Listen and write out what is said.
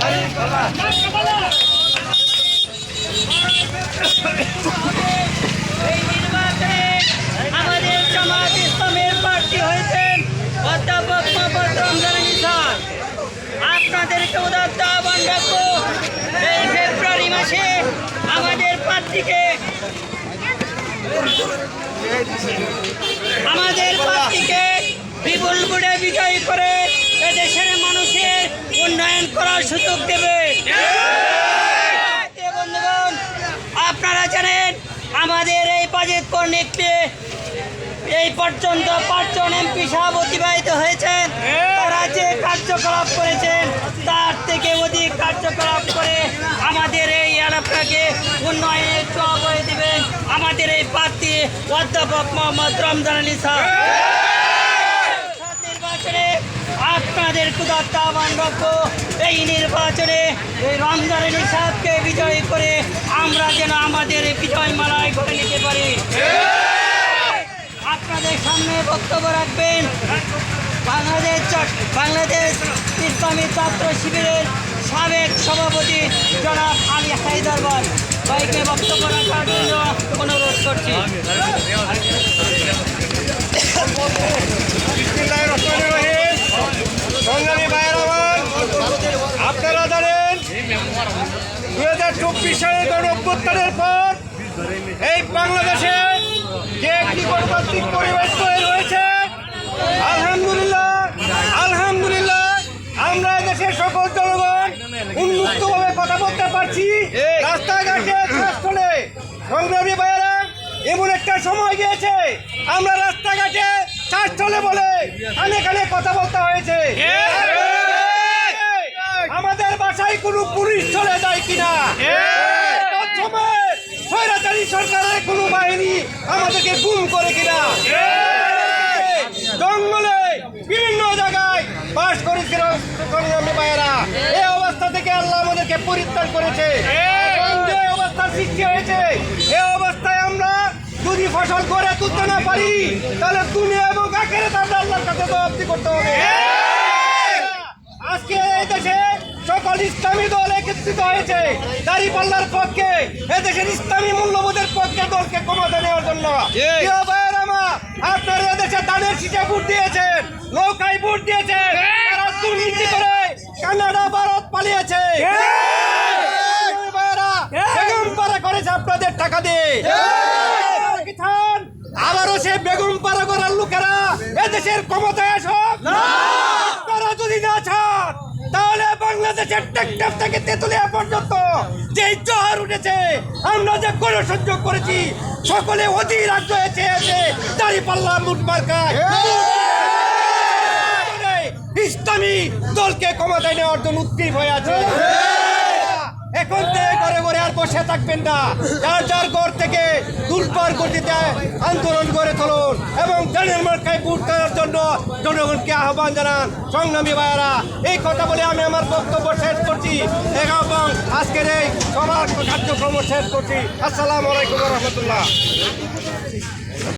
এই নির্বাচনে আমাদের জামাত ইসলামের প্রার্থী হয়েছেন অধ্যাপক মোহাম্মদ রমজান আলী স্যার। আপনাদেরকে উদাত্ত আহ্বান রাখবো, এই ফেব্রুয়ারি মাসে আমাদের প্রার্থীকে বিপুল ভোটে বিজয়ী করে এদেশের মানুষের উন্নয়ন করার সুযোগ দেবে। বন্ধুগণ, আপনারা জানেন আমাদের এই বাজেট কর্ণিকতে এই পর্যন্ত 5 জন এমপি সাহেব অতিবাহিত হয়েছেন। তারা যে কার্যকলাপ করেছেন তার থেকে অধিক কার্যকলাপ করে আমাদের এই এলাকাকে উন্নয়নের ছোঁয়া করে দেবেন আমাদের এই প্রার্থী অধ্যাপক মোহাম্মদ রমজান আলী স্যার। নির্বাচনে আপনাদের উদাত্ত আহ্বান রাখবো, এই নির্বাচনে এই রমজান আলী সাহেবকে বিজয়ী করে আমরা যেন আমাদের এই বিজয় মালায় করে নিতে পারি। আপনাদের সামনে বক্তব্য রাখবেন বাংলাদেশ ইসলামী ছাত্র শিবিরের সাবেক সভাপতি জনাব আলী হায়দার ভাইকে বক্তব্য রাখার জন্য অনুরোধ করছি। আপনারা জানেন 2024 সালের গণঅভ্যুত্থানের পর এই বাংলাদেশে যে একটি গণতান্ত্রিক পরিবেশ তৈরি হয়েছে, আলহামদুলিল্লাহ আমরা দেশের সকল জনগণ উন্মুক্তভাবে কথা বলতে পারছি। রাস্তাঘাটে চলে সংগ্রামী ভাইয়েরা, এমন একটা সময় গিয়েছে আমরা রাস্তাঘাটে চাষ চলে বলে কানে কথা বলতে হয়েছে। আমাদের বাসায় কোনো পুলিশ চলে যায় কিনা, স্বৈরাচারী সরকারের কোনো বাহিনী আমাদেরকে গুম করে কিনা, জঙ্গলে বিভিন্ন জায়গায় বাস করেছিল সংগ্রামী ভাইয়েরা। এই অবস্থা থেকে আল্লাহ আমাদেরকে পরিত্রাণ করেছে। যে অবস্থার সৃষ্টি হয়েছে, এই অবস্থায় আমরা যদি ফসল করে তুলতে না পারি তাহলে দুনিয়া এবং আখিরাতে আমরা আল্লাহর কাছে জবাবদিহি করতে হবে। আজকে এই দেশে সকল ইসলামী দল একত্রিত হয়েছে দাঁড়িপাল্লার পক্ষে, এদেশের ইসলামী মূল্যবোধের পক্ষে দলকে ক্ষমতা নেওয়ার জন্য। আপনারা এদেশে ধানের শীষে ভোট দিয়েছেন, নৌকায় ভোট দিয়েছেন, তারা দুর্নীতি করে কানাডা ভারত পালিয়েছে, বেগম পাড়া করেছে আপনাদের টাকা দিয়ে। আবারও সে বেগম পাড়া করার লোকেরা এদেশের ক্ষমতায় আসুক। আপনারা যদি না চান তাহলে বাংলাদেশের টেকনাফ থেকে তেতুলিয়া পর্যন্ত যে জোয়ার উঠেছে, আমরা যে গণসংযোগ করেছি, সকলে অধীর আগ্রহে চেয়েছে দাঁড়িপাল্লা মুঠ মার্কায় ইসলামী দলকে ক্ষমতায় নেওয়ার জন্য উদ্গ্রীব হয়ে আছে। এখন থেকে ঘরে ঘরে আর বসে থাকবেন না, যার যার ঘর থেকে তুলপার গতিতে আন্দোলন করে তুলুন এবং ধানের মার্কায় ভোট দেওয়ার জন্য জনগণকে আহ্বান জানান। সংগ্রামী ভাইয়েরা, এই কথা বলে আমি আমার বক্তব্য শেষ করছি এবং আজকের এই সবার কার্যক্রম শেষ করছি। আসসালামু আলাইকুম ওয়া রাহমাতুল্লাহ।